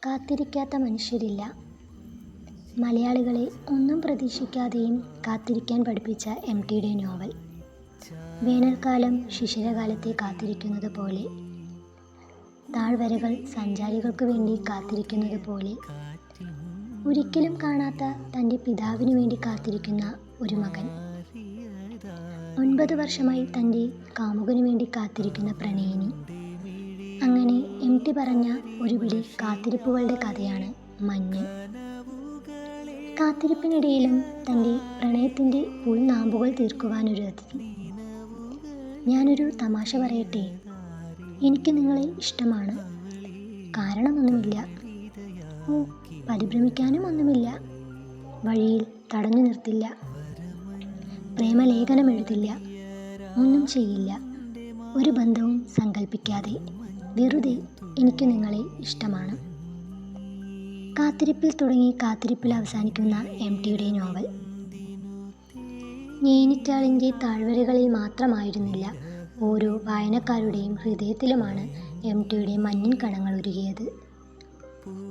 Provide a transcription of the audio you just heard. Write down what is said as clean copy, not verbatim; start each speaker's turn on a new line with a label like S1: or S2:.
S1: കാത്തിരിക്കാത്ത മനുഷ്യരില്ല. മലയാളികളെ ഒന്നും പ്രതീക്ഷിക്കാതെയും കാത്തിരിക്കാൻ പഠിപ്പിച്ച എം.ടിയുടെ നോവൽ. വേനൽക്കാലം ശിശിരകാലത്തെ കാത്തിരിക്കുന്നത് പോലെ, താഴ്വരകൾ സഞ്ചാരികൾക്ക് വേണ്ടി കാത്തിരിക്കുന്നത് പോലെ, ഒരിക്കലും കാണാത്ത തൻ്റെ പിതാവിനു വേണ്ടി കാത്തിരിക്കുന്ന ഒരു മകൻ, 9 വർഷമായി തൻ്റെ കാമുകനു വേണ്ടി കാത്തിരിക്കുന്ന പ്രണയിനി. അങ്ങനെ എം.ടി പറഞ്ഞ ഒരു പിടി കാത്തിരിപ്പുകളുടെ കഥയാണ് മഞ്ഞ്. കാത്തിരിപ്പിനിടയിലും തൻ്റെ പ്രണയത്തിൻ്റെ ഉൾനാമ്പുകൾ തീർക്കുവാനൊരു അതിഥി. ഞാനൊരു തമാശ പറയട്ടെ, എനിക്ക് നിങ്ങളെ ഇഷ്ടമാണ്. കാരണമൊന്നുമില്ല, പരിഭ്രമിക്കാനും ഒന്നുമില്ല. വഴിയിൽ തടഞ്ഞു നിർത്തില്ല, പ്രേമലേഖനം എഴുതില്ല, ഒന്നും ചെയ്യില്ല. ഒരു ബന്ധവും സങ്കല്പിക്കാതെ വെറുതെ എനിക്ക് നിങ്ങളെ ഇഷ്ടമാണ്. കാത്തിരിപ്പിൽ തുടങ്ങി കാത്തിരിപ്പിൽ അവസാനിക്കുന്ന എം.ടിയുടെ നോവൽ. ഞേനിറ്റാളിൻ്റെ താഴ്വരകളിൽ മാത്രമായിരുന്നില്ല, ഓരോ വായനക്കാരുടെയും ഹൃദയത്തിലുമാണ് എം.ടിയുടെ മഞ്ഞിൻ കണങ്ങൾ ഉരുകിയത്.